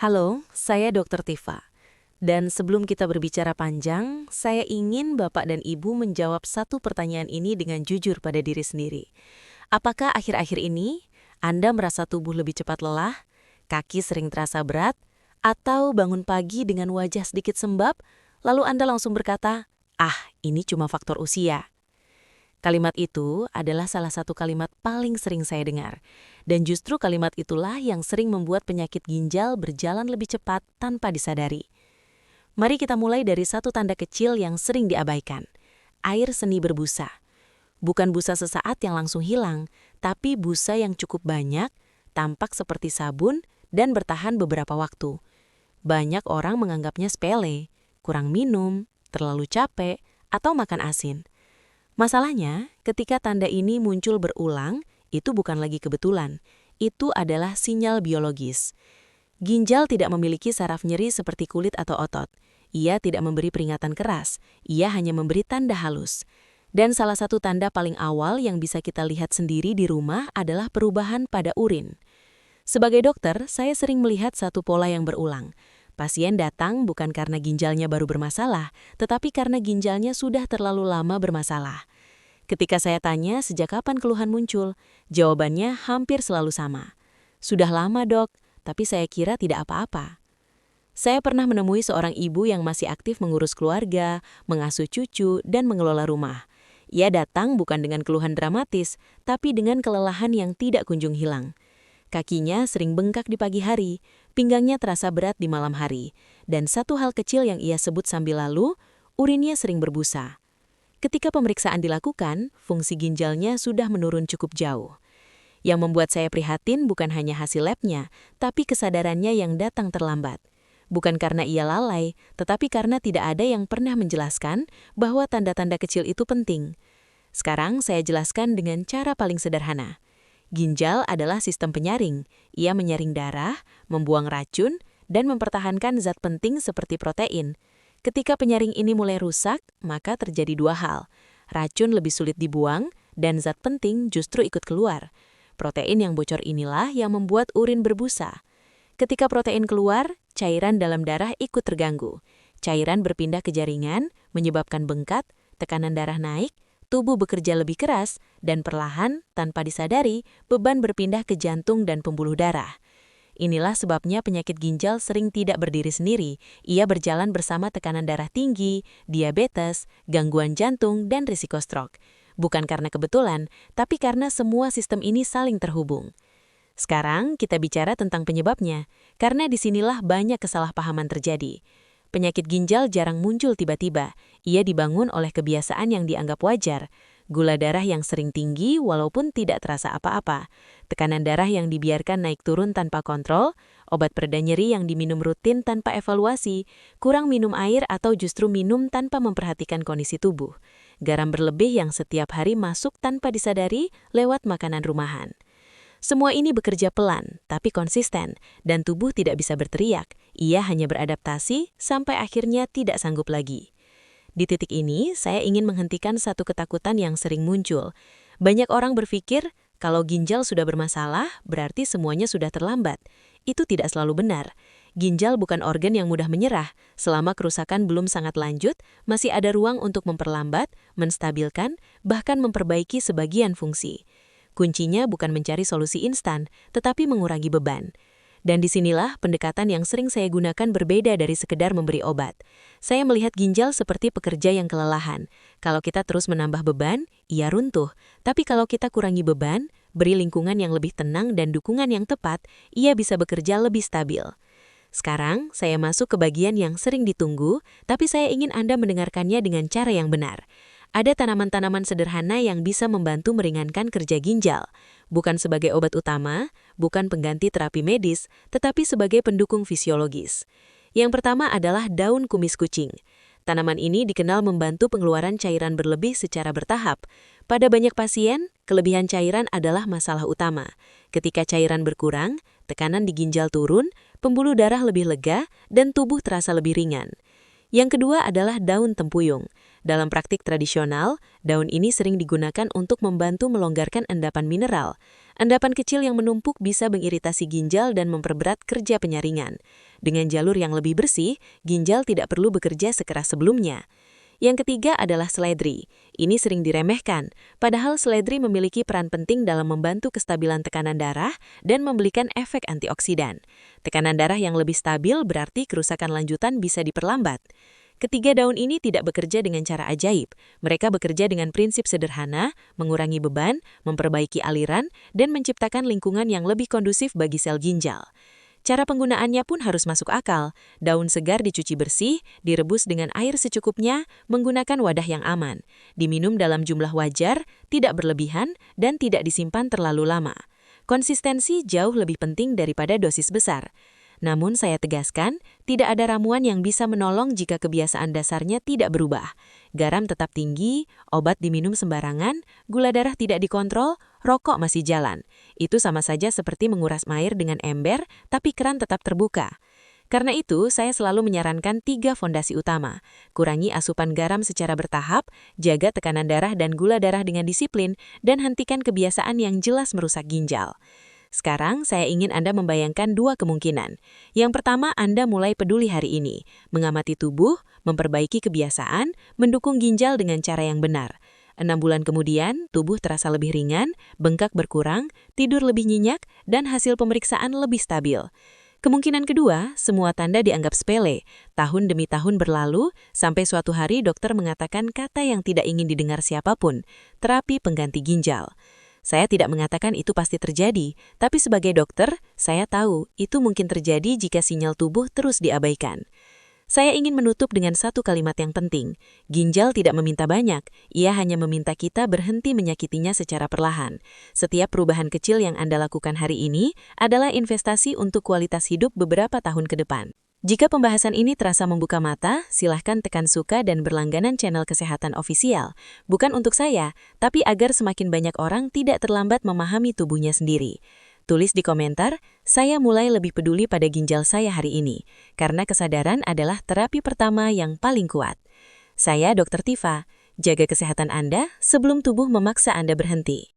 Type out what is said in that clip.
Halo, saya Dr. Tifa. Dan sebelum kita berbicara panjang, saya ingin Bapak dan Ibu menjawab satu pertanyaan ini dengan jujur pada diri sendiri. Apakah akhir-akhir ini Anda merasa tubuh lebih cepat lelah, kaki sering terasa berat, atau bangun pagi dengan wajah sedikit sembab, lalu Anda langsung berkata, "Ah, ini cuma faktor usia." Kalimat itu adalah salah satu kalimat paling sering saya dengar. Dan justru kalimat itulah yang sering membuat penyakit ginjal berjalan lebih cepat tanpa disadari. Mari kita mulai dari satu tanda kecil yang sering diabaikan. Air seni berbusa. Bukan busa sesaat yang langsung hilang, tapi busa yang cukup banyak, tampak seperti sabun, dan bertahan beberapa waktu. Banyak orang menganggapnya sepele, kurang minum, terlalu capek, atau makan asin. Masalahnya, ketika tanda ini muncul berulang, itu bukan lagi kebetulan. Itu adalah sinyal biologis. Ginjal tidak memiliki saraf nyeri seperti kulit atau otot. Ia tidak memberi peringatan keras, ia hanya memberi tanda halus. Dan salah satu tanda paling awal yang bisa kita lihat sendiri di rumah adalah perubahan pada urin. Sebagai dokter, saya sering melihat satu pola yang berulang. Pasien datang bukan karena ginjalnya baru bermasalah, tetapi karena ginjalnya sudah terlalu lama bermasalah. Ketika saya tanya sejak kapan keluhan muncul, jawabannya hampir selalu sama. Sudah lama dok, tapi saya kira tidak apa-apa. Saya pernah menemui seorang ibu yang masih aktif mengurus keluarga, mengasuh cucu, dan mengelola rumah. Ia datang bukan dengan keluhan dramatis, tapi dengan kelelahan yang tidak kunjung hilang. Kakinya sering bengkak di pagi hari, pinggangnya terasa berat di malam hari, dan satu hal kecil yang ia sebut sambil lalu, urinnya sering berbusa. Ketika pemeriksaan dilakukan, fungsi ginjalnya sudah menurun cukup jauh. Yang membuat saya prihatin bukan hanya hasil labnya, tapi kesadarannya yang datang terlambat. Bukan karena ia lalai, tetapi karena tidak ada yang pernah menjelaskan bahwa tanda-tanda kecil itu penting. Sekarang saya jelaskan dengan cara paling sederhana. Ginjal adalah sistem penyaring. Ia menyaring darah, membuang racun, dan mempertahankan zat penting seperti protein. Ketika penyaring ini mulai rusak, maka terjadi dua hal. Racun lebih sulit dibuang, dan zat penting justru ikut keluar. Protein yang bocor inilah yang membuat urin berbusa. Ketika protein keluar, cairan dalam darah ikut terganggu. Cairan berpindah ke jaringan, menyebabkan bengkak, tekanan darah naik, tubuh bekerja lebih keras, dan perlahan, tanpa disadari, beban berpindah ke jantung dan pembuluh darah. Inilah sebabnya penyakit ginjal sering tidak berdiri sendiri. Ia berjalan bersama tekanan darah tinggi, diabetes, gangguan jantung, dan risiko stroke. Bukan karena kebetulan, tapi karena semua sistem ini saling terhubung. Sekarang kita bicara tentang penyebabnya, karena disinilah banyak kesalahpahaman terjadi. Penyakit ginjal jarang muncul tiba-tiba. Ia dibangun oleh kebiasaan yang dianggap wajar. Gula darah yang sering tinggi walaupun tidak terasa apa-apa. Tekanan darah yang dibiarkan naik turun tanpa kontrol, obat pereda nyeri yang diminum rutin tanpa evaluasi, kurang minum air atau justru minum tanpa memperhatikan kondisi tubuh. Garam berlebih yang setiap hari masuk tanpa disadari lewat makanan rumahan. Semua ini bekerja pelan, tapi konsisten, dan tubuh tidak bisa berteriak. Ia hanya beradaptasi sampai akhirnya tidak sanggup lagi. Di titik ini, saya ingin menghentikan satu ketakutan yang sering muncul. Banyak orang berpikir, kalau ginjal sudah bermasalah, berarti semuanya sudah terlambat. Itu tidak selalu benar. Ginjal bukan organ yang mudah menyerah. Selama kerusakan belum sangat lanjut, masih ada ruang untuk memperlambat, menstabilkan, bahkan memperbaiki sebagian fungsi. Kuncinya bukan mencari solusi instan, tetapi mengurangi beban. Dan disinilah pendekatan yang sering saya gunakan berbeda dari sekedar memberi obat. Saya melihat ginjal seperti pekerja yang kelelahan. Kalau kita terus menambah beban, ia runtuh. Tapi kalau kita kurangi beban, beri lingkungan yang lebih tenang dan dukungan yang tepat, ia bisa bekerja lebih stabil. Sekarang, saya masuk ke bagian yang sering ditunggu, tapi saya ingin Anda mendengarkannya dengan cara yang benar. Ada tanaman-tanaman sederhana yang bisa membantu meringankan kerja ginjal. Bukan sebagai obat utama, bukan pengganti terapi medis, tetapi sebagai pendukung fisiologis. Yang pertama adalah daun kumis kucing. Tanaman ini dikenal membantu pengeluaran cairan berlebih secara bertahap. Pada banyak pasien, kelebihan cairan adalah masalah utama. Ketika cairan berkurang, tekanan di ginjal turun, pembuluh darah lebih lega, dan tubuh terasa lebih ringan. Yang kedua adalah daun tempuyung. Dalam praktik tradisional, daun ini sering digunakan untuk membantu melonggarkan endapan mineral. Endapan kecil yang menumpuk bisa mengiritasi ginjal dan memperberat kerja penyaringan. Dengan jalur yang lebih bersih, ginjal tidak perlu bekerja sekeras sebelumnya. Yang ketiga adalah seledri. Ini sering diremehkan, padahal seledri memiliki peran penting dalam membantu kestabilan tekanan darah dan memberikan efek antioksidan. Tekanan darah yang lebih stabil berarti kerusakan lanjutan bisa diperlambat. Ketiga daun ini tidak bekerja dengan cara ajaib. Mereka bekerja dengan prinsip sederhana, mengurangi beban, memperbaiki aliran, dan menciptakan lingkungan yang lebih kondusif bagi sel ginjal. Cara penggunaannya pun harus masuk akal. Daun segar dicuci bersih, direbus dengan air secukupnya, menggunakan wadah yang aman. Diminum dalam jumlah wajar, tidak berlebihan, dan tidak disimpan terlalu lama. Konsistensi jauh lebih penting daripada dosis besar. Namun saya tegaskan, tidak ada ramuan yang bisa menolong jika kebiasaan dasarnya tidak berubah. Garam tetap tinggi, obat diminum sembarangan, gula darah tidak dikontrol, rokok masih jalan. Itu sama saja seperti menguras air dengan ember, tapi keran tetap terbuka. Karena itu, saya selalu menyarankan 3 fondasi utama. Kurangi asupan garam secara bertahap, jaga tekanan darah dan gula darah dengan disiplin, dan hentikan kebiasaan yang jelas merusak ginjal. Sekarang, saya ingin Anda membayangkan 2 kemungkinan. Yang pertama, Anda mulai peduli hari ini, mengamati tubuh, memperbaiki kebiasaan, mendukung ginjal dengan cara yang benar. 6 bulan kemudian, tubuh terasa lebih ringan, bengkak berkurang, tidur lebih nyenyak, dan hasil pemeriksaan lebih stabil. Kemungkinan kedua, semua tanda dianggap sepele. Tahun demi tahun berlalu, sampai suatu hari dokter mengatakan kata yang tidak ingin didengar siapapun, terapi pengganti ginjal. Saya tidak mengatakan itu pasti terjadi, tapi sebagai dokter, saya tahu itu mungkin terjadi jika sinyal tubuh terus diabaikan. Saya ingin menutup dengan satu kalimat yang penting. Ginjal tidak meminta banyak, ia hanya meminta kita berhenti menyakitinya secara perlahan. Setiap perubahan kecil yang Anda lakukan hari ini adalah investasi untuk kualitas hidup beberapa tahun ke depan. Jika pembahasan ini terasa membuka mata, silahkan tekan suka dan berlangganan channel Kesehatan Ofisial. Bukan untuk saya, tapi agar semakin banyak orang tidak terlambat memahami tubuhnya sendiri. Tulis di komentar, saya mulai lebih peduli pada ginjal saya hari ini, karena kesadaran adalah terapi pertama yang paling kuat. Saya Dr. Tifa, jaga kesehatan Anda sebelum tubuh memaksa Anda berhenti.